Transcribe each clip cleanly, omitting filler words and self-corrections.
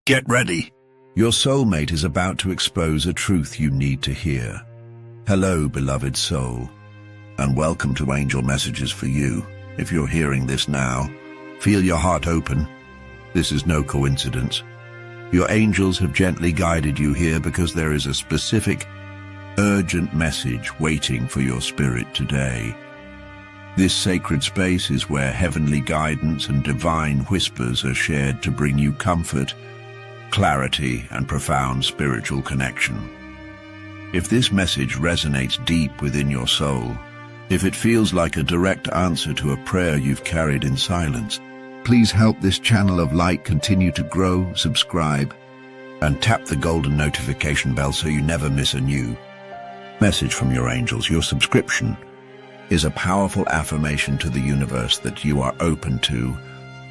Get ready. Your soulmate is about to expose a truth you need to hear. Hello, beloved soul, and welcome to Angel Messages for You. If you're hearing this now, feel your heart open. This is no coincidence. Your angels have gently guided you here because there is a specific, urgent message waiting for your spirit today. This sacred space is where heavenly guidance and divine whispers are shared to bring you comfort, clarity, and profound spiritual connection. If this message resonates deep within your soul, if it feels like a direct answer to a prayer you've carried in silence, please help this channel of light continue to grow, subscribe, and tap the golden notification bell so you never miss a new message from your angels. Your subscription is a powerful affirmation to the universe that you are open to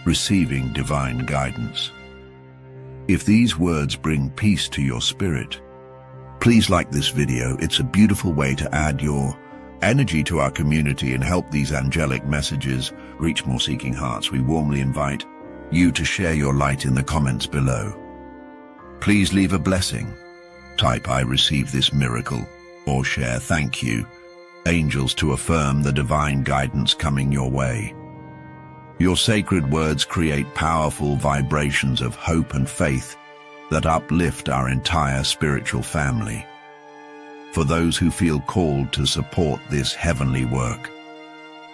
receiving divine guidance. If these words bring peace to your spirit, please like this video. It's a beautiful way to add your energy to our community and help these angelic messages reach more seeking hearts. We warmly invite you to share your light in the comments below. Please leave a blessing. Type "I receive this miracle" or share "Thank you, angels," to affirm the divine guidance coming your way. Your sacred words create powerful vibrations of hope and faith that uplift our entire spiritual family. For those who feel called to support this heavenly work,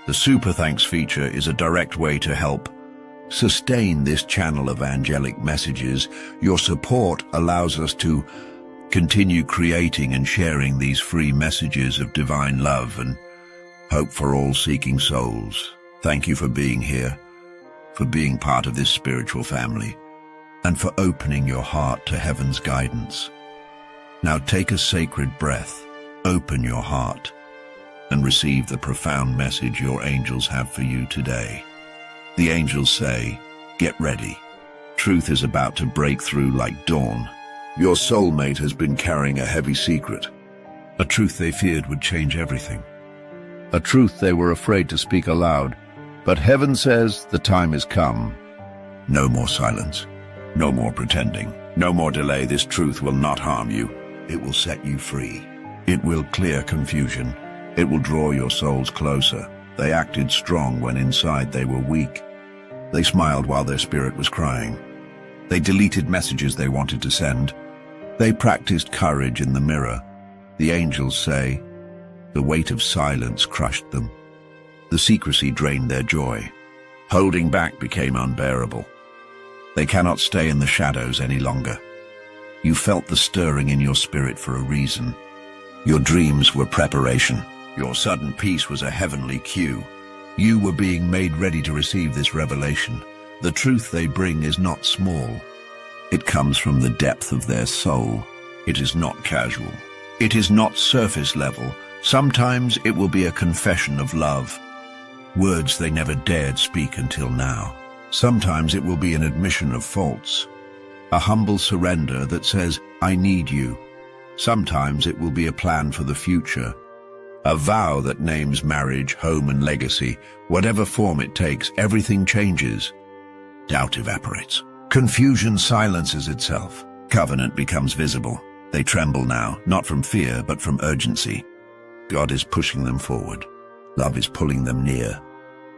the Super Thanks feature is a direct way to help sustain this channel of angelic messages. Your support allows us to continue creating and sharing these free messages of divine love and hope for all seeking souls. Thank you for being here, for being part of this spiritual family, and for opening your heart to heaven's guidance. Now take a sacred breath, open your heart, and receive the profound message your angels have for you today. The angels say, "Get ready. Truth is about to break through like dawn." Your soulmate has been carrying a heavy secret, a truth they feared would change everything, a truth they were afraid to speak aloud. But heaven says the time has come. No more silence, no more pretending, no more delay. This truth will not harm you. It will set you free. It will clear confusion. It will draw your souls closer. They acted strong when inside they were weak. They smiled while their spirit was crying. They deleted messages they wanted to send. They practiced courage in the mirror. The angels say, the weight of silence crushed them. The secrecy drained their joy. Holding back became unbearable. They cannot stay in the shadows any longer. You felt the stirring in your spirit for a reason. Your dreams were preparation. Your sudden peace was a heavenly cue. You were being made ready to receive this revelation. The truth they bring is not small. It comes from the depth of their soul. It is not casual. It is not surface level. Sometimes it will be a confession of love, words they never dared speak until now. Sometimes it will be an admission of faults, a humble surrender that says, "I need you." Sometimes it will be a plan for the future, a vow that names marriage, home, and legacy. Whatever form it takes, everything changes. Doubt evaporates. Confusion silences itself. Covenant becomes visible. They tremble now, not from fear, but from urgency. God is pushing them forward. Love is pulling them near.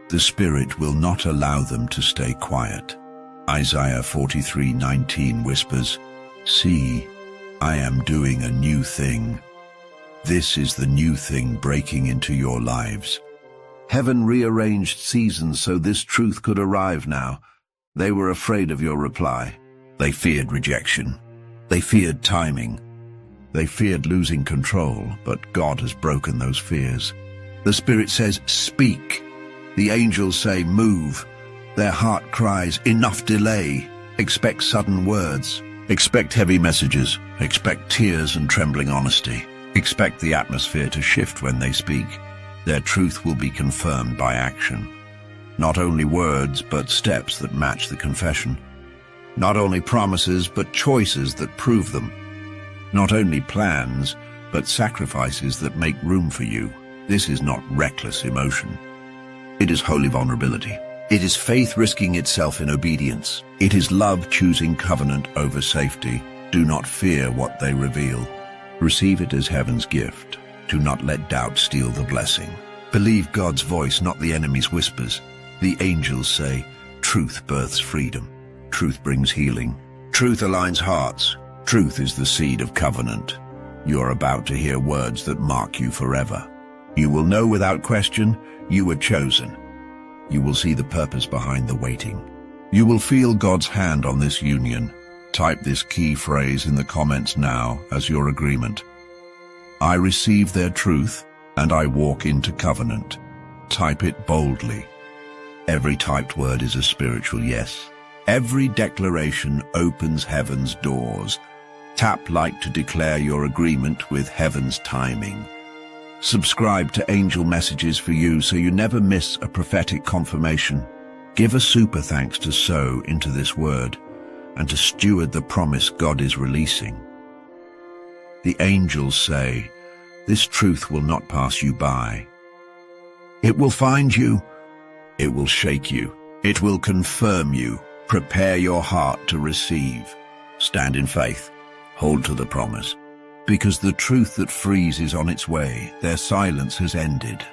The Spirit will not allow them to stay quiet. Isaiah 43:19 whispers, "See, I am doing a new thing." This is the new thing breaking into your lives. Heaven rearranged seasons so this truth could arrive now. They were afraid of your reply. They feared rejection. They feared timing. They feared losing control, but God has broken those fears. The Spirit says, "Speak." The angels say, "Move." Their heart cries, "Enough delay." Expect sudden words. Expect heavy messages. Expect tears and trembling honesty. Expect the atmosphere to shift when they speak. Their truth will be confirmed by action. Not only words, but steps that match the confession. Not only promises, but choices that prove them. Not only plans, but sacrifices that make room for you. This is not reckless emotion. It is holy vulnerability. It is faith risking itself in obedience. It is love choosing covenant over safety. Do not fear what they reveal. Receive it as heaven's gift. Do not let doubt steal the blessing. Believe God's voice, not the enemy's whispers. The angels say, truth births freedom. Truth brings healing. Truth aligns hearts. Truth is the seed of covenant. You are about to hear words that mark you forever. You will know without question, you were chosen. You will see the purpose behind the waiting. You will feel God's hand on this union. Type this key phrase in the comments now as your agreement. I receive their truth and I walk into covenant. Type it boldly. Every typed word is a spiritual yes. Every declaration opens heaven's doors. Tap like to declare your agreement with heaven's timing. Subscribe to Angel Messages for you so you never miss a prophetic confirmation. Give a super thanks to sow into this word and to steward the promise God is releasing. The angels say, this truth will not pass you by. It will find you. It will shake you. It will confirm you. Prepare your heart to receive. Stand in faith. Hold to the promise. Because the truth that frees is on its way. Their silence has ended.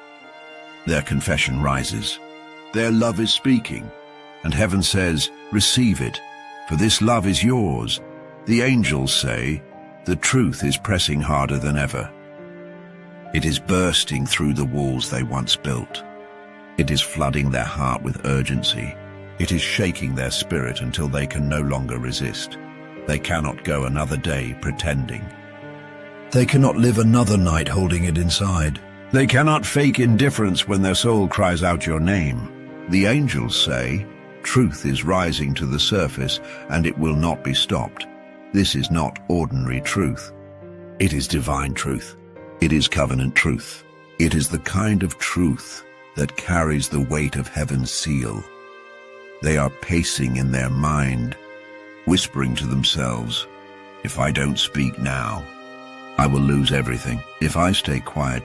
Their confession rises. Their love is speaking. And heaven says, receive it, for this love is yours. The angels say, the truth is pressing harder than ever. It is bursting through the walls they once built. It is flooding their heart with urgency. It is shaking their spirit until they can no longer resist. They cannot go another day pretending. They cannot live another night holding it inside. They cannot fake indifference when their soul cries out your name. The angels say, truth is rising to the surface and it will not be stopped. This is not ordinary truth. It is divine truth. It is covenant truth. It is the kind of truth that carries the weight of heaven's seal. They are pacing in their mind, whispering to themselves, if I don't speak now, I will lose everything. If I stay quiet,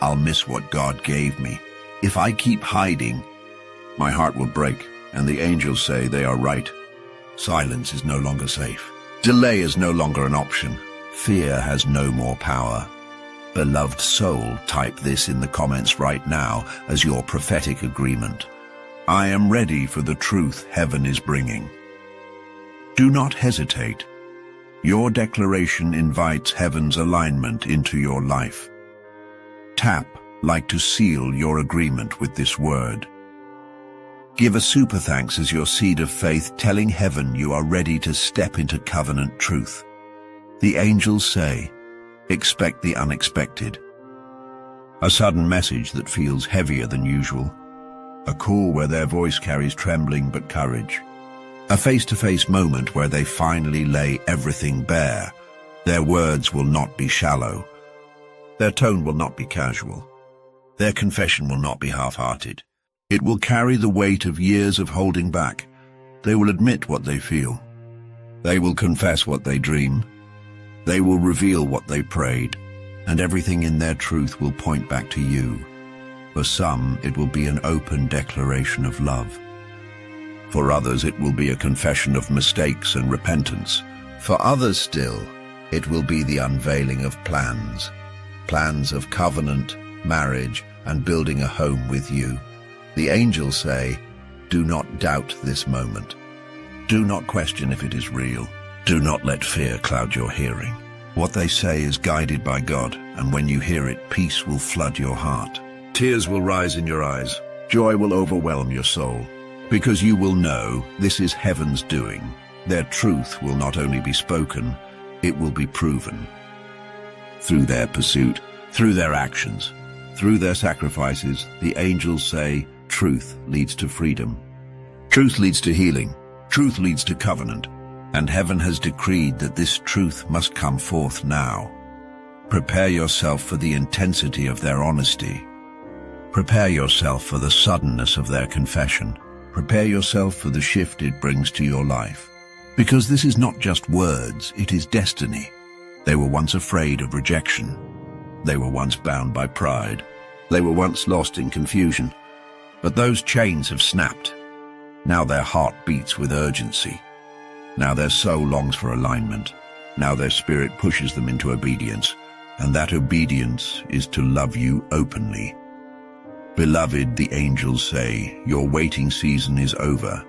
I'll miss what God gave me. If I keep hiding, my heart will break. And the angels say they are right. Silence is no longer safe. Delay is no longer an option. Fear has no more power. Beloved soul, type this in the comments right now as your prophetic agreement. I am ready for the truth heaven is bringing. Do not hesitate. Your declaration invites heaven's alignment into your life. Tap like to seal your agreement with this word. Give a super thanks as your seed of faith, telling heaven you are ready to step into covenant truth. The angels say, expect the unexpected. A sudden message that feels heavier than usual. A call where their voice carries trembling but courage. A face-to-face moment where they finally lay everything bare. Their words will not be shallow. Their tone will not be casual. Their confession will not be half-hearted. It will carry the weight of years of holding back. They will admit what they feel. They will confess what they dream. They will reveal what they prayed, and everything in their truth will point back to you. For some, it will be an open declaration of love. For others, it will be a confession of mistakes and repentance. For others still, it will be the unveiling of plans. Plans of covenant, marriage, and building a home with you. The angels say, do not doubt this moment. Do not question if it is real. Do not let fear cloud your hearing. What they say is guided by God, and when you hear it, peace will flood your heart. Tears will rise in your eyes. Joy will overwhelm your soul. Because you will know this is heaven's doing. Their truth will not only be spoken, it will be proven. Through their pursuit, through their actions, through their sacrifices, the angels say, truth leads to freedom. Truth leads to healing. Truth leads to covenant. And heaven has decreed that this truth must come forth now. Prepare yourself for the intensity of their honesty. Prepare yourself for the suddenness of their confession. Prepare yourself for the shift it brings to your life. Because this is not just words, it is destiny. They were once afraid of rejection. They were once bound by pride. They were once lost in confusion. But those chains have snapped. Now their heart beats with urgency. Now their soul longs for alignment. Now their spirit pushes them into obedience. And that obedience is to love you openly. Beloved, the angels say, your waiting season is over.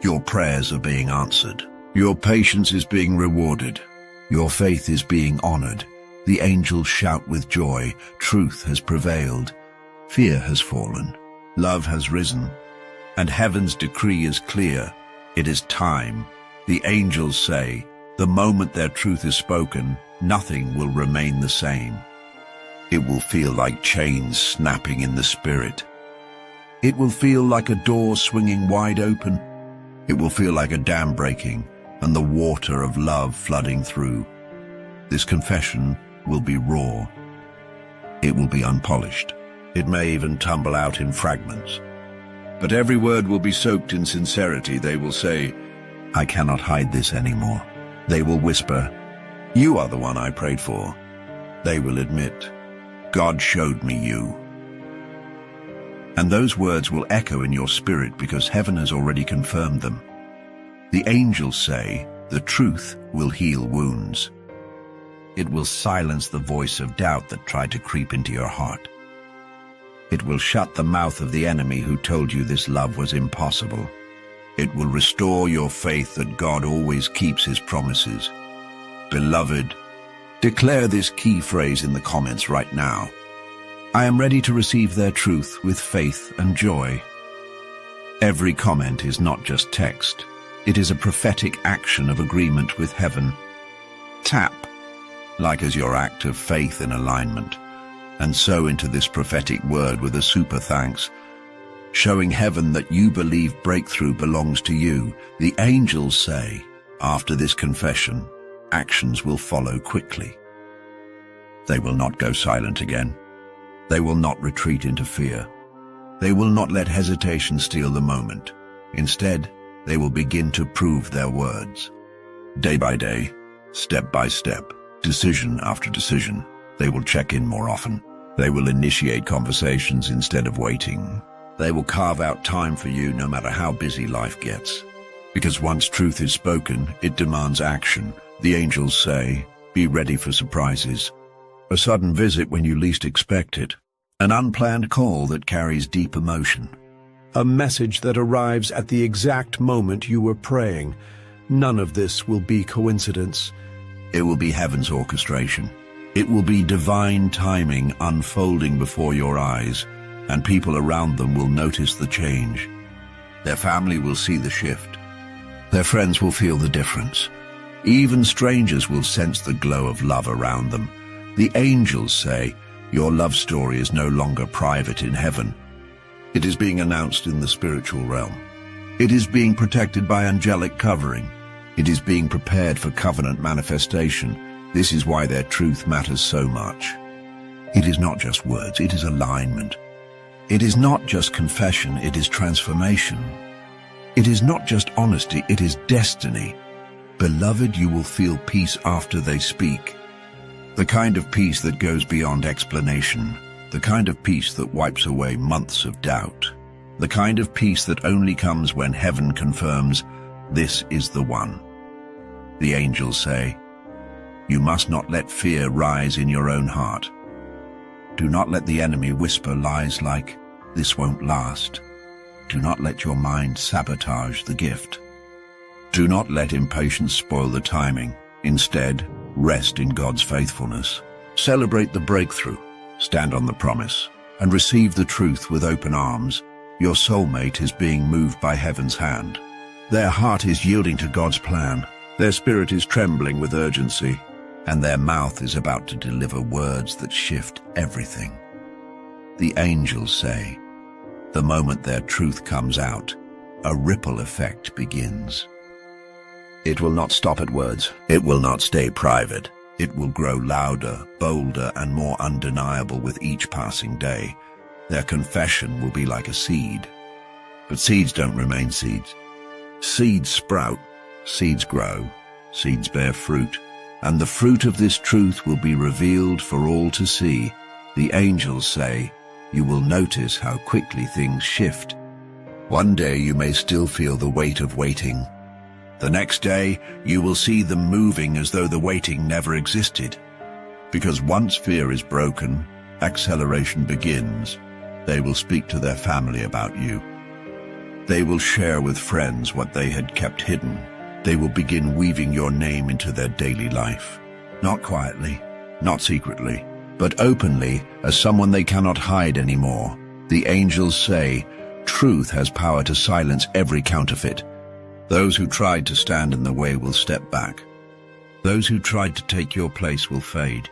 Your prayers are being answered. Your patience is being rewarded. Your faith is being honored. The angels shout with joy. Truth has prevailed. Fear has fallen. Love has risen. And heaven's decree is clear. It is time. The angels say, the moment their truth is spoken, nothing will remain the same. It will feel like chains snapping in the spirit. It will feel like a door swinging wide open. It will feel like a dam breaking and the water of love flooding through. This confession will be raw. It will be unpolished. It may even tumble out in fragments. But every word will be soaked in sincerity. They will say, I cannot hide this anymore. They will whisper, you are the one I prayed for. They will admit, God showed me you. And those words will echo in your spirit because heaven has already confirmed them. The angels say, the truth will heal wounds. It will silence the voice of doubt that tried to creep into your heart. It will shut the mouth of the enemy who told you this love was impossible. It will restore your faith that God always keeps his promises. Beloved, declare this key phrase in the comments right now. I am ready to receive their truth with faith and joy. Every comment is not just text. It is a prophetic action of agreement with heaven. Tap, like as your act of faith in alignment, and sow into this prophetic word with a super thanks, showing heaven that you believe breakthrough belongs to you. The angels say, after this confession, actions will follow quickly. They will not go silent again. They will not retreat into fear. They will not let hesitation steal the moment. Instead, they will begin to prove their words. Day by day, step by step, decision after decision, they will check in more often. They will initiate conversations instead of waiting. They will carve out time for you no matter how busy life gets. Because once truth is spoken, it demands action. The angels say, be ready for surprises. A sudden visit when you least expect it. An unplanned call that carries deep emotion. A message that arrives at the exact moment you were praying. None of this will be coincidence. It will be heaven's orchestration. It will be divine timing unfolding before your eyes, and people around them will notice the change. Their family will see the shift. Their friends will feel the difference. Even strangers will sense the glow of love around them. The angels say, your love story is no longer private in heaven. It is being announced in the spiritual realm. It is being protected by angelic covering. It is being prepared for covenant manifestation. This is why their truth matters so much. It is not just words, it is alignment. It is not just confession, it is transformation. It is not just honesty, it is destiny. Beloved, you will feel peace after they speak. The kind of peace that goes beyond explanation. The kind of peace that wipes away months of doubt. The kind of peace that only comes when heaven confirms, this is the one. The angels say, you must not let fear rise in your own heart. Do not let the enemy whisper lies like, this won't last. Do not let your mind sabotage the gift. Do not let impatience spoil the timing. Instead, rest in God's faithfulness. Celebrate the breakthrough, stand on the promise, and receive the truth with open arms. Your soulmate is being moved by heaven's hand. Their heart is yielding to God's plan. Their spirit is trembling with urgency, and their mouth is about to deliver words that shift everything. The angels say, the moment their truth comes out, a ripple effect begins. It will not stop at words. It will not stay private. It will grow louder, bolder, and more undeniable with each passing day. Their confession will be like a seed. But seeds don't remain seeds. Seeds sprout, seeds grow, seeds bear fruit, and the fruit of this truth will be revealed for all to see. The angels say, you will notice how quickly things shift. One day you may still feel the weight of waiting. The next day, you will see them moving as though the waiting never existed. Because once fear is broken, acceleration begins. They will speak to their family about you. They will share with friends what they had kept hidden. They will begin weaving your name into their daily life. Not quietly, not secretly, but openly as someone they cannot hide anymore. The angels say, truth has power to silence every counterfeit. Those who tried to stand in the way will step back. Those who tried to take your place will fade.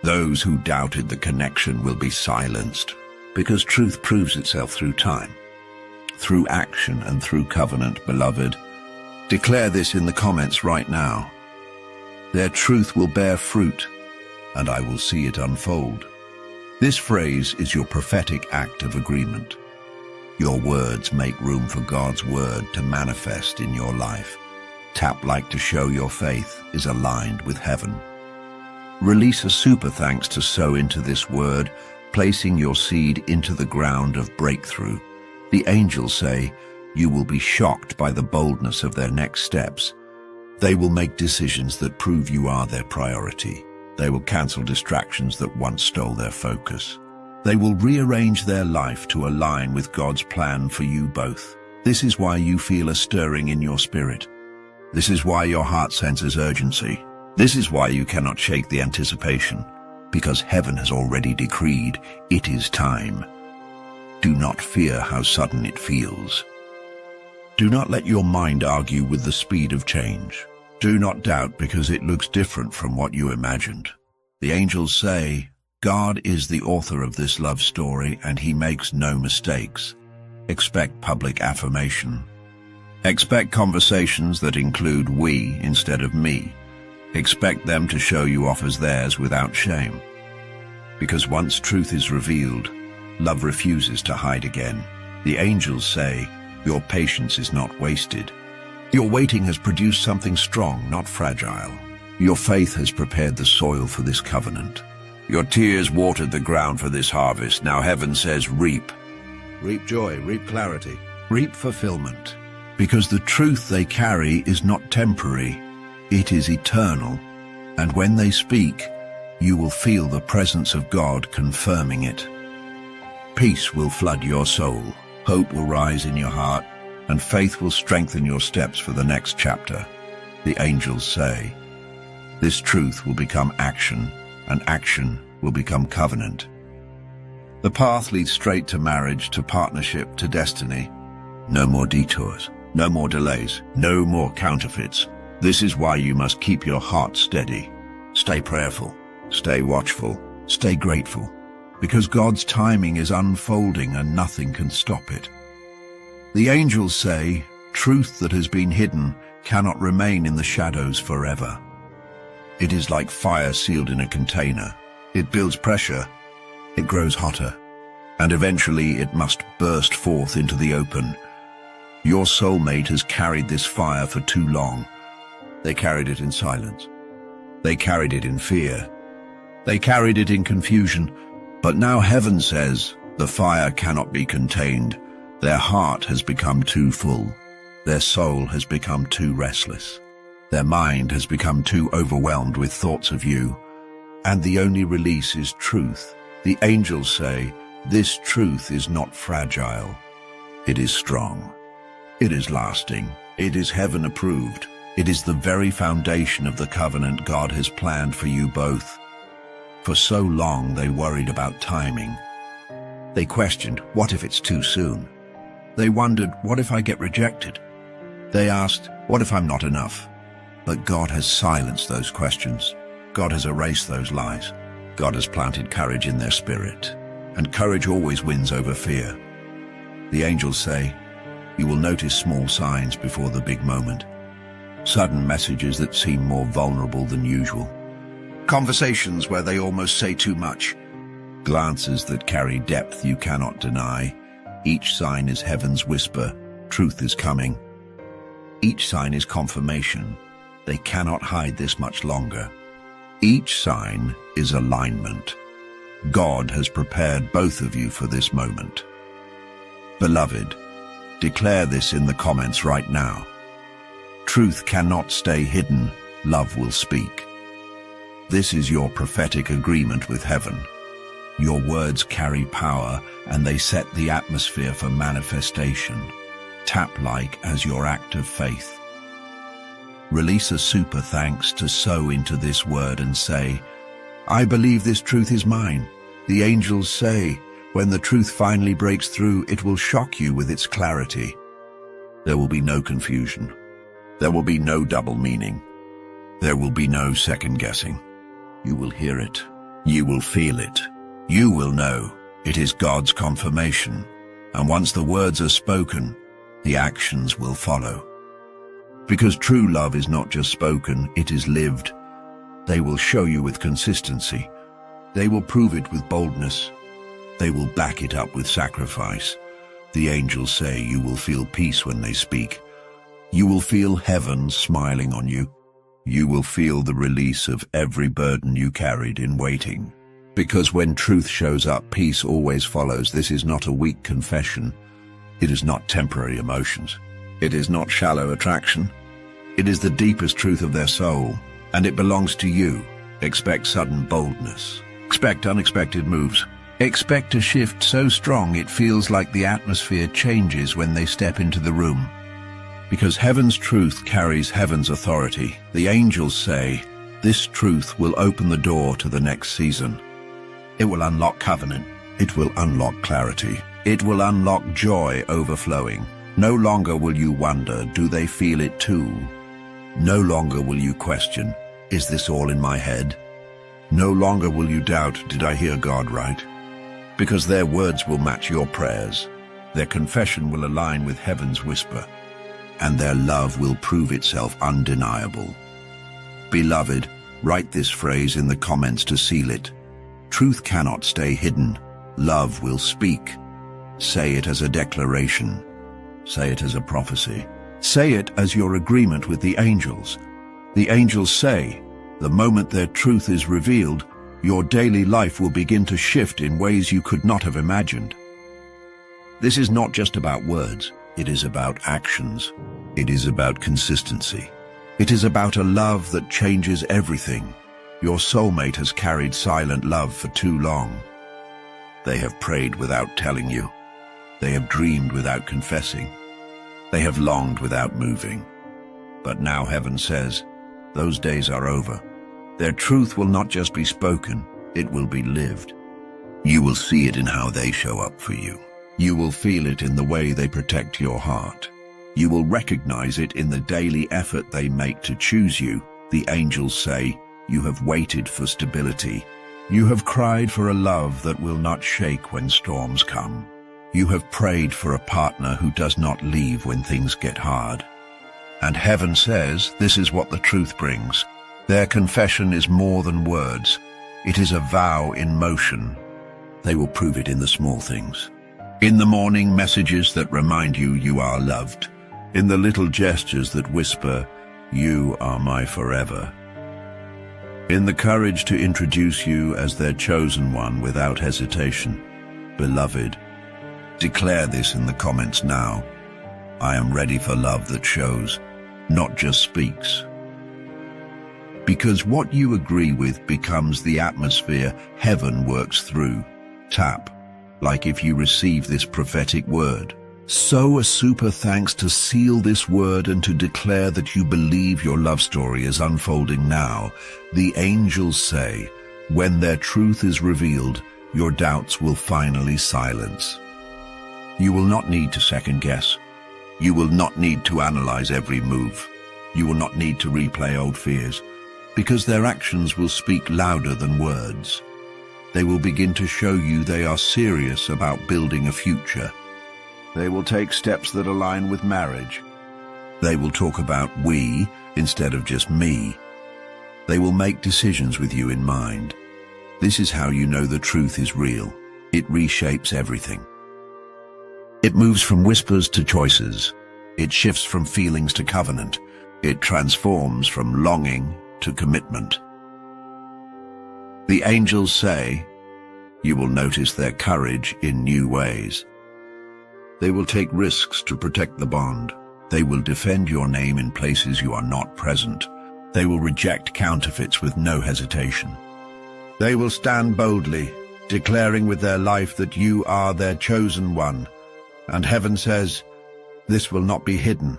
Those who doubted the connection will be silenced. Because truth proves itself through time, through action and through covenant, beloved. Declare this in the comments right now. Their truth will bear fruit, and I will see it unfold. This phrase is your prophetic act of agreement. Your words make room for God's word to manifest in your life. Tap like to show your faith is aligned with heaven. Release a super thanks to sow into this word, placing your seed into the ground of breakthrough. The angels say, you will be shocked by the boldness of their next steps. They will make decisions that prove you are their priority. They will cancel distractions that once stole their focus. They will rearrange their life to align with God's plan for you both. This is why you feel a stirring in your spirit. This is why your heart senses urgency. This is why you cannot shake the anticipation, because heaven has already decreed it is time. Do not fear how sudden it feels. Do not let your mind argue with the speed of change. Do not doubt because it looks different from what you imagined. The angels say, God is the author of this love story and he makes no mistakes. Expect public affirmation. Expect conversations that include we instead of me. Expect them to show you off as theirs without shame. Because once truth is revealed, love refuses to hide again. The angels say, your patience is not wasted. Your waiting has produced something strong, not fragile. Your faith has prepared the soil for this covenant. Your tears watered the ground for this harvest. Now heaven says reap. Reap joy, reap clarity, reap fulfillment. Because the truth they carry is not temporary, it is eternal. And when they speak, you will feel the presence of God confirming it. Peace will flood your soul, hope will rise in your heart, and faith will strengthen your steps for the next chapter. The angels say, this truth will become action, and action will become covenant. The path leads straight to marriage, to partnership, to destiny. No more detours, no more delays, no more counterfeits. This is why you must keep your heart steady. Stay prayerful, stay watchful, stay grateful, because God's timing is unfolding and nothing can stop it. The angels say, truth that has been hidden cannot remain in the shadows forever. It is like fire sealed in a container. It builds pressure, it grows hotter, and eventually it must burst forth into the open. Your soulmate has carried this fire for too long. They carried it in silence. They carried it in fear. They carried it in confusion. But now heaven says, the fire cannot be contained. Their heart has become too full. Their soul has become too restless. Their mind has become too overwhelmed with thoughts of you. And the only release is truth. The angels say, this truth is not fragile. It is strong. It is lasting. It is heaven approved. It is the very foundation of the covenant God has planned for you both. For so long they worried about timing. They questioned, what if it's too soon? They wondered, what if I get rejected? They asked, what if I'm not enough? But God has silenced those questions. God has erased those lies. God has planted courage in their spirit. And courage always wins over fear. The angels say, you will notice small signs before the big moment. Sudden messages that seem more vulnerable than usual. Conversations where they almost say too much. Glances that carry depth you cannot deny. Each sign is heaven's whisper, truth is coming. Each sign is confirmation. They cannot hide this much longer. Each sign is alignment. God has prepared both of you for this moment. Beloved, declare this in the comments right now. Truth cannot stay hidden, love will speak. This is your prophetic agreement with heaven. Your words carry power and they set the atmosphere for manifestation. Tap like as your act of faith. Release a super thanks to sow into this word and say, I believe this truth is mine. The angels say, when the truth finally breaks through, it will shock you with its clarity. There will be no confusion. There will be no double meaning. There will be no second guessing. You will hear it. You will feel it. You will know it is God's confirmation. And once the words are spoken, the actions will follow. Because true love is not just spoken, it is lived. They will show you with consistency. They will prove it with boldness. They will back it up with sacrifice. The angels say you will feel peace when they speak. You will feel heaven smiling on you. You will feel the release of every burden you carried in waiting. Because when truth shows up, peace always follows. This is not a weak confession. It is not temporary emotions. It is not shallow attraction. It is the deepest truth of their soul, and it belongs to you. Expect sudden boldness. Expect unexpected moves. Expect a shift so strong it feels like the atmosphere changes when they step into the room. Because heaven's truth carries heaven's authority, the angels say, this truth will open the door to the next season. It will unlock covenant. It will unlock clarity. It will unlock joy overflowing. No longer will you wonder, do they feel it too? No longer will you question, is this all in my head? No longer will you doubt, did I hear God right? Because their words will match your prayers. Their confession will align with heaven's whisper. And their love will prove itself undeniable. Beloved, write this phrase in the comments to seal it. Truth cannot stay hidden. Love will speak. Say it as a declaration. Say it as a prophecy. Say it as your agreement with the angels. The angels say, the moment their truth is revealed, your daily life will begin to shift in ways you could not have imagined. This is not just about words. It is about actions. It is about consistency. It is about a love that changes everything. Your soulmate has carried silent love for too long. They have prayed without telling you. They have dreamed without confessing. They have longed without moving. But now heaven says, those days are over. Their truth will not just be spoken, it will be lived. You will see it in how they show up for you. You will feel it in the way they protect your heart. You will recognize it in the daily effort they make to choose you. The angels say, you have waited for stability. You have cried for a love that will not shake when storms come. You have prayed for a partner who does not leave when things get hard. And heaven says this is what the truth brings. Their confession is more than words. It is a vow in motion. They will prove it in the small things. In the morning messages that remind you you are loved. In the little gestures that whisper, you are my forever. In the courage to introduce you as their chosen one without hesitation. Beloved, declare this in the comments now. I am ready for love that shows, not just speaks. Because what you agree with becomes the atmosphere heaven works through. Tap, like if you receive this prophetic word. Sow a super thanks to seal this word and to declare that you believe your love story is unfolding now. The angels say, when their truth is revealed, your doubts will finally silence. You will not need to second guess. You will not need to analyze every move. You will not need to replay old fears, because their actions will speak louder than words. They will begin to show you they are serious about building a future. They will take steps that align with marriage. They will talk about we instead of just me. They will make decisions with you in mind. This is how you know the truth is real. It reshapes everything. It moves from whispers to choices. It shifts from feelings to covenant. It transforms from longing to commitment. The angels say, You will notice their courage in new ways. They will take risks to protect the bond. They will defend your name in places you are not present. They will reject counterfeits with no hesitation. They will stand boldly, declaring with their life that you are their chosen one. And heaven says, this will not be hidden.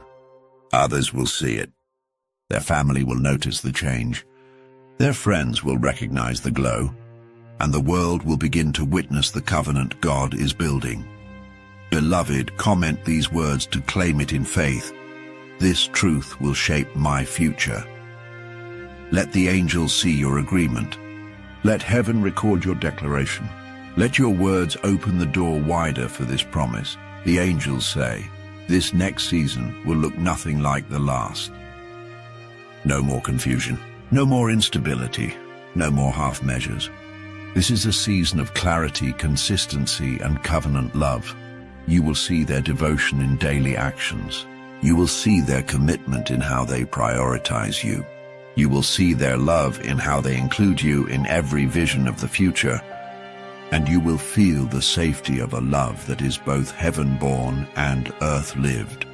Others will see it. Their family will notice the change. Their friends will recognize the glow. And the world will begin to witness the covenant God is building. Beloved, comment these words to claim it in faith. This truth will shape my future. Let the angels see your agreement. Let heaven record your declaration. Let your words open the door wider for this promise. The angels say, this next season will look nothing like the last. No more confusion, no more instability, no more half measures. This is a season of clarity, consistency, and covenant love. You will see their devotion in daily actions. You will see their commitment in how they prioritize you. You will see their love in how they include you in every vision of the future. And you will feel the safety of a love that is both heaven-born and earth-lived.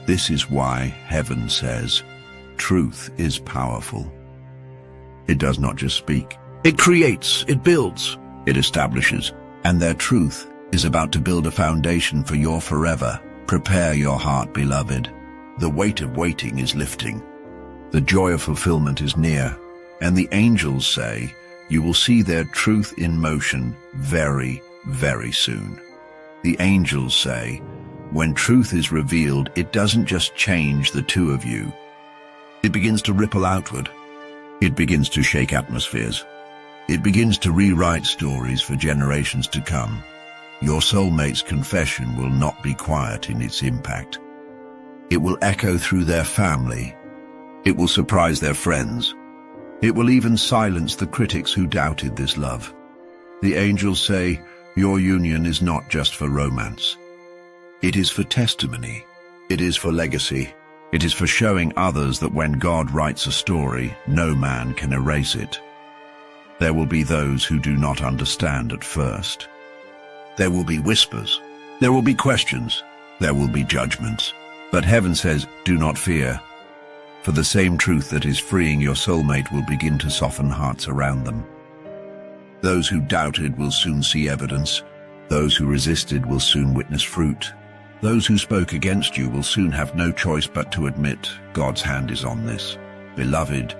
This is why heaven says, truth is powerful. It does not just speak. It creates, it builds, it establishes. And their truth is about to build a foundation for your forever. Prepare your heart, beloved. The weight of waiting is lifting. The joy of fulfillment is near. And the angels say, you will see their truth in motion very, very soon. The angels say, when truth is revealed, it doesn't just change the two of you. It begins to ripple outward. It begins to shake atmospheres. It begins to rewrite stories for generations to come. Your soulmate's confession will not be quiet in its impact. It will echo through their family. It will surprise their friends. It will even silence the critics who doubted this love. The angels say, your union is not just for romance. It is for testimony. It is for legacy. It is for showing others that when God writes a story, no man can erase it. There will be those who do not understand at first. There will be whispers. There will be questions. There will be judgments. But heaven says, do not fear. For the same truth that is freeing your soulmate will begin to soften hearts around them. Those who doubted will soon see evidence. Those who resisted will soon witness fruit. Those who spoke against you will soon have no choice but to admit God's hand is on this. Beloved,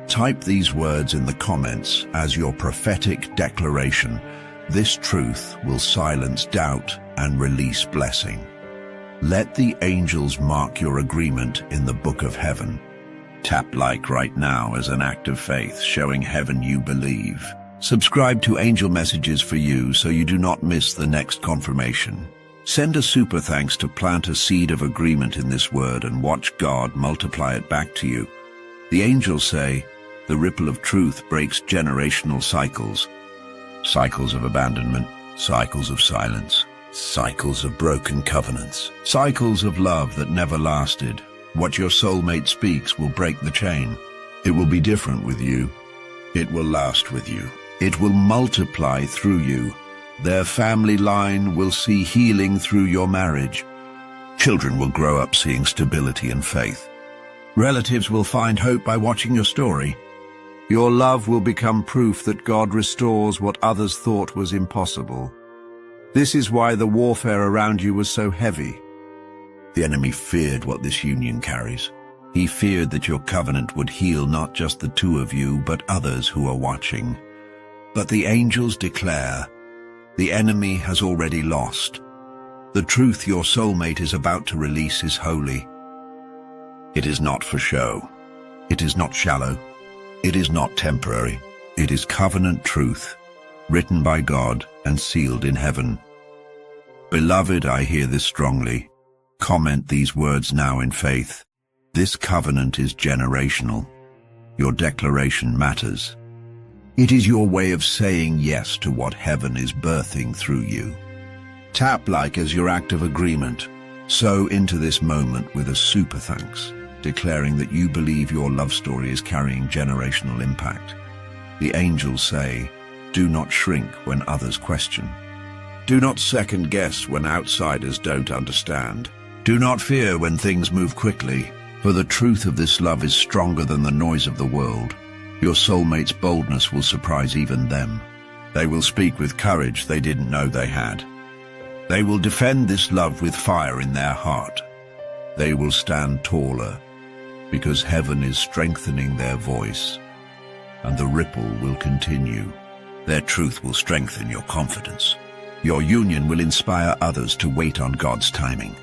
type these words in the comments as your prophetic declaration. This truth will silence doubt and release blessing. Let the angels mark your agreement in the book of heaven. Tap like right now as an act of faith, showing heaven you believe. Subscribe to Angel Messages for you so you do not miss the next confirmation. Send a super thanks to plant a seed of agreement in this word and watch God multiply it back to you. The angels say, the ripple of truth breaks generational cycles. Cycles of abandonment, cycles of silence, cycles of broken covenants, cycles of love that never lasted. What your soulmate speaks will break the chain. It will be different with you. It will last with you. It will multiply through you. Their family line will see healing through your marriage. Children will grow up seeing stability and faith. Relatives will find hope by watching your story. Your love will become proof that God restores what others thought was impossible. This is why the warfare around you was so heavy. The enemy feared what this union carries. He feared that your covenant would heal not just the two of you, but others who are watching. But the angels declare, the enemy has already lost. The truth your soulmate is about to release is holy. It is not for show. It is not shallow. It is not temporary. It is covenant truth, written by God and sealed in heaven. Beloved, I hear this strongly. Comment these words now in faith. This covenant is generational. Your declaration matters. It is your way of saying yes to what heaven is birthing through you. Tap like as your act of agreement. Sow into this moment with a super thanks, declaring that you believe your love story is carrying generational impact. The angels say, do not shrink when others question. Do not second guess when outsiders don't understand. Do not fear when things move quickly, for the truth of this love is stronger than the noise of the world. Your soulmate's boldness will surprise even them. They will speak with courage they didn't know they had. They will defend this love with fire in their heart. They will stand taller, because heaven is strengthening their voice, and the ripple will continue. Their truth will strengthen your confidence. Your union will inspire others to wait on God's timing.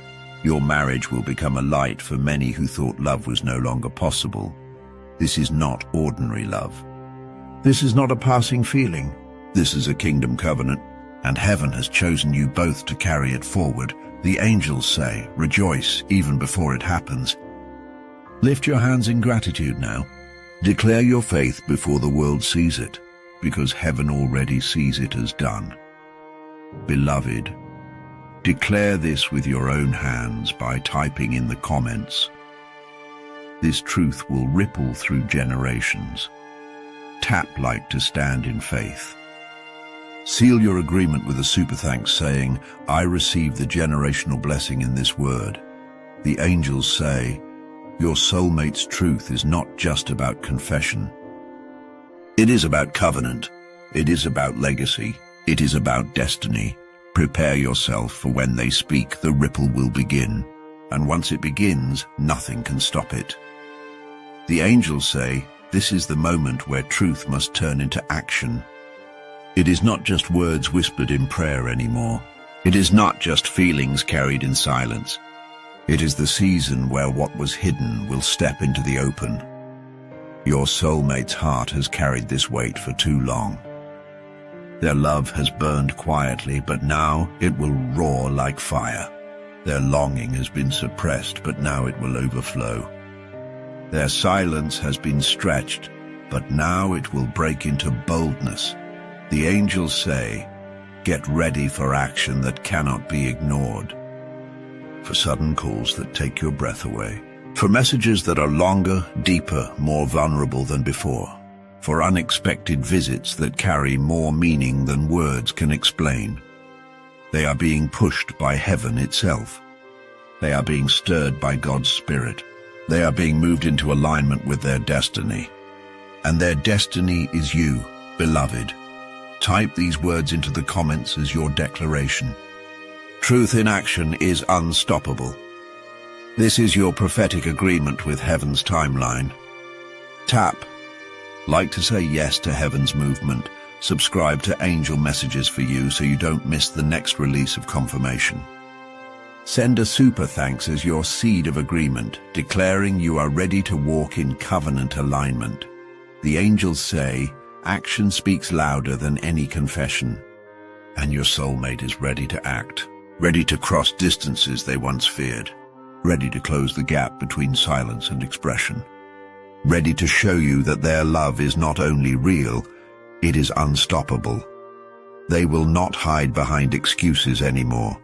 Your marriage will become a light for many who thought love was no longer possible. This is not ordinary love. This is not a passing feeling. This is a kingdom covenant, and heaven has chosen you both to carry it forward. The angels say, rejoice even before it happens. Lift your hands in gratitude now. Declare your faith before the world sees it, because heaven already sees it as done. Beloved, declare this with your own hands by typing in the comments. This truth will ripple through generations. Tap like to stand in faith. Seal your agreement with a super thanks saying, I receive the generational blessing in this word. The angels say, your soulmate's truth is not just about confession. It is about covenant. It is about legacy. It is about destiny. Prepare yourself, for when they speak, the ripple will begin. And once it begins, nothing can stop it. The angels say, this is the moment where truth must turn into action. It is not just words whispered in prayer anymore. It is not just feelings carried in silence. It is the season where what was hidden will step into the open. Your soulmate's heart has carried this weight for too long. Their love has burned quietly, but now it will roar like fire. Their longing has been suppressed, but now it will overflow. Their silence has been stretched, but now it will break into boldness. The angels say, get ready for action that cannot be ignored. For sudden calls that take your breath away. For messages that are longer, deeper, more vulnerable than before. For unexpected visits that carry more meaning than words can explain. They are being pushed by heaven itself. They are being stirred by God's Spirit. They are being moved into alignment with their destiny. And their destiny is you, beloved. Type these words into the comments as your declaration. Truth in action is unstoppable. This is your prophetic agreement with heaven's timeline. Tap. Like to say yes to heaven's movement. Subscribe to angel messages for you so you don't miss the next release of confirmation. Send a super thanks as your seed of agreement, declaring you are ready to walk in covenant alignment. The angels say, action speaks louder than any confession. And your soulmate is ready to act, ready to cross distances they once feared, ready to close the gap between silence and expression, ready to show you that their love is not only real, it is unstoppable. They will not hide behind excuses anymore.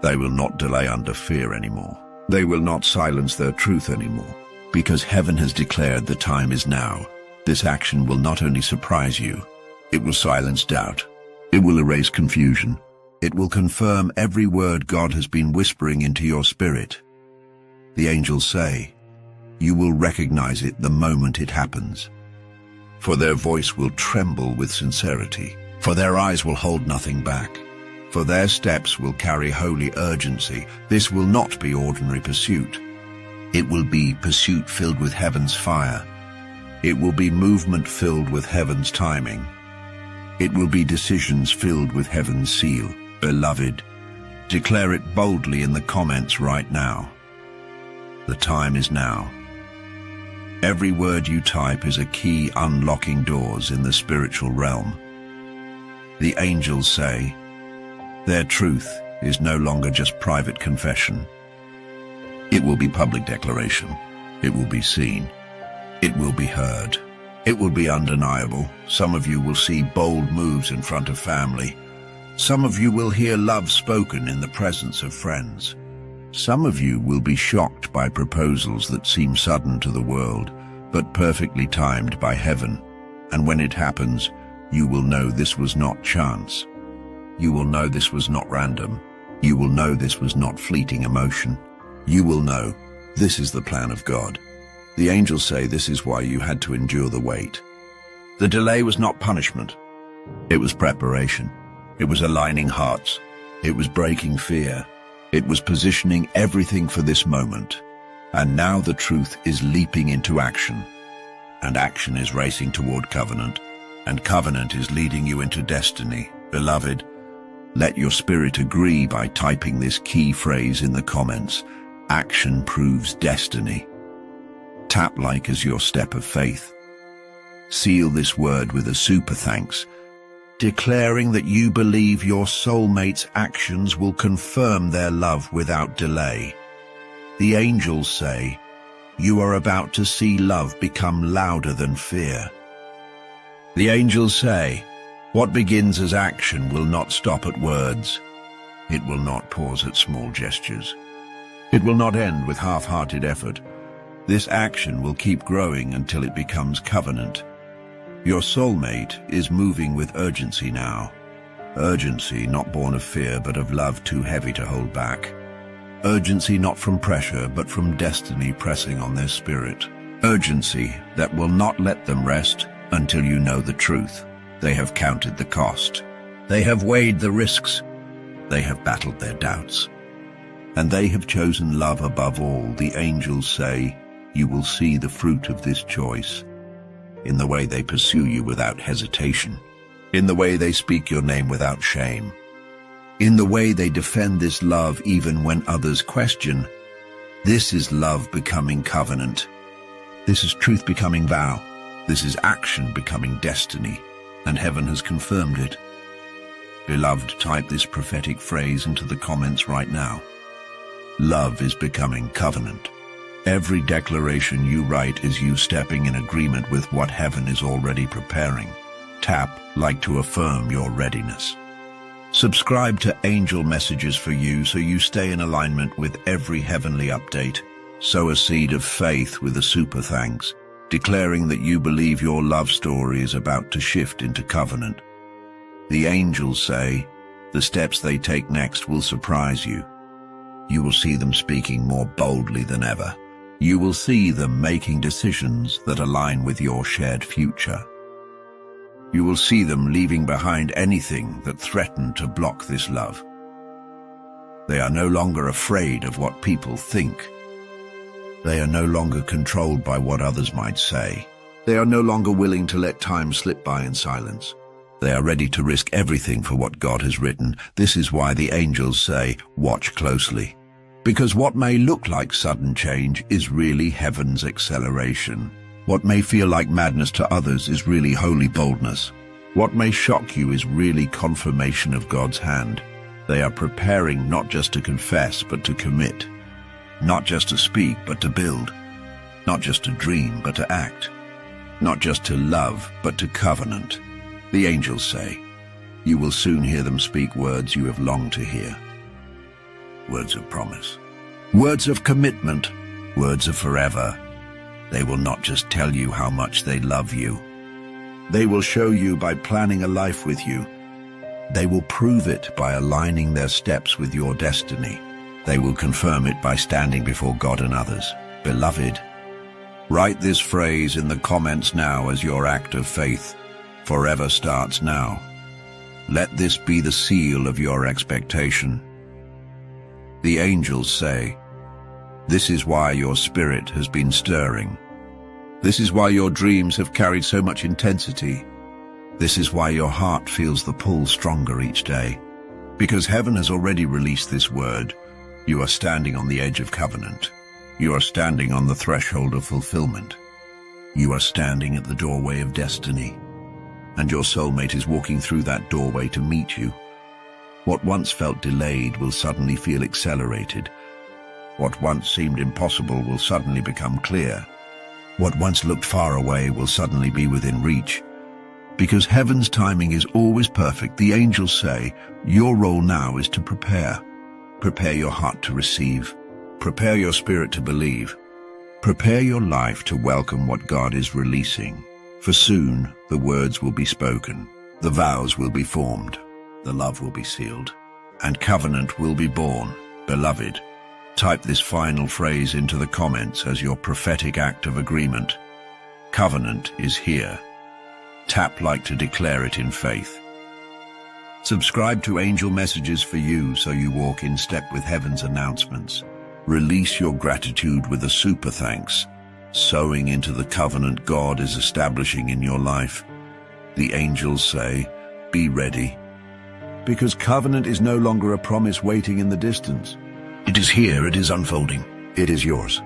They will not delay under fear anymore. They will not silence their truth anymore, because heaven has declared the time is now. This action will not only surprise you, it will silence doubt. It will erase confusion. It will confirm every word God has been whispering into your spirit. The angels say, you will recognize it the moment it happens. For their voice will tremble with sincerity. For their eyes will hold nothing back. For their steps will carry holy urgency. This will not be ordinary pursuit. It will be pursuit filled with heaven's fire. It will be movement filled with heaven's timing. It will be decisions filled with heaven's seal. Beloved, declare it boldly in the comments right now. The time is now. Every word you type is a key unlocking doors in the spiritual realm. The angels say, their truth is no longer just private confession. It will be public declaration. It will be seen. It will be heard. It will be undeniable. Some of you will see bold moves in front of family. Some of you will hear love spoken in the presence of friends. Some of you will be shocked by proposals that seem sudden to the world, but perfectly timed by heaven. And when it happens, You will know this was not chance. You will know this was not random. You will know this was not fleeting emotion. You will know this is the plan of God. The angels say this is why you had to endure the wait. The delay was not punishment. It was preparation. It was aligning hearts. It was breaking fear. It was positioning everything for this moment. And now the truth is leaping into action. And action is racing toward covenant. And covenant is leading you into destiny. Beloved, let your spirit agree by typing this key phrase in the comments. Action proves destiny. Tap like as your step of faith. Seal this word with a super thanks, declaring that you believe your soulmate's actions will confirm their love without delay. The angels say, you are about to see love become louder than fear. The angels say, what begins as action will not stop at words. It will not pause at small gestures. It will not end with half-hearted effort. This action will keep growing until it becomes covenant. Your soulmate is moving with urgency now. Urgency not born of fear but of love too heavy to hold back. Urgency not from pressure but from destiny pressing on their spirit. Urgency that will not let them rest until you know the truth. They have counted the cost. They have weighed the risks. They have battled their doubts. And they have chosen love above all. The angels say, you will see the fruit of this choice in the way they pursue you without hesitation, in the way they speak your name without shame, in the way they defend this love even when others question. This is love becoming covenant. This is truth becoming vow. This is action becoming destiny, and heaven has confirmed it. Beloved, type this prophetic phrase into the comments right now. Love is becoming covenant. Every declaration you write is you stepping in agreement with what heaven is already preparing. Tap like to affirm your readiness. Subscribe to Angel Messages for you so you stay in alignment with every heavenly update. Sow a seed of faith with a super thanks, declaring that you believe your love story is about to shift into covenant. The angels say, the steps they take next will surprise you. You will see them speaking more boldly than ever. You will see them making decisions that align with your shared future. You will see them leaving behind anything that threatened to block this love. They are no longer afraid of what people think. They are no longer controlled by what others might say. They are no longer willing to let time slip by in silence. They are ready to risk everything for what God has written. This is why the angels say, watch closely. Because what may look like sudden change is really heaven's acceleration. What may feel like madness to others is really holy boldness. What may shock you is really confirmation of God's hand. They are preparing not just to confess, but to commit. Not just to speak, but to build. Not just to dream, but to act. Not just to love, but to covenant. The angels say, you will soon hear them speak words you have longed to hear. Words of promise. Words of commitment. Words of forever. They will not just tell you how much they love you. They will show you by planning a life with you. They will prove it by aligning their steps with your destiny. They will confirm it by standing before God and others. Beloved, write this phrase in the comments now as your act of faith. Forever starts now. Let this be the seal of your expectation. The angels say, this is why your spirit has been stirring. This is why your dreams have carried so much intensity. This is why your heart feels the pull stronger each day. Because heaven has already released this word, you are standing on the edge of covenant. You are standing on the threshold of fulfillment. You are standing at the doorway of destiny. And your soulmate is walking through that doorway to meet you. What once felt delayed will suddenly feel accelerated. What once seemed impossible will suddenly become clear. What once looked far away will suddenly be within reach. Because heaven's timing is always perfect, the angels say, your role now is to prepare. Prepare your heart to receive. Prepare your spirit to believe. Prepare your life to welcome what God is releasing. For soon the words will be spoken. The vows will be formed, the love will be sealed, and covenant will be born. Beloved, type this final phrase into the comments as your prophetic act of agreement. Covenant is here. Tap like to declare it in faith. Subscribe to Angel Messages for you so you walk in step with heaven's announcements. Release your gratitude with a super thanks, sowing into the covenant God is establishing in your life. The angels say, be ready. Because covenant is no longer a promise waiting in the distance. It is here, it is unfolding. It is yours.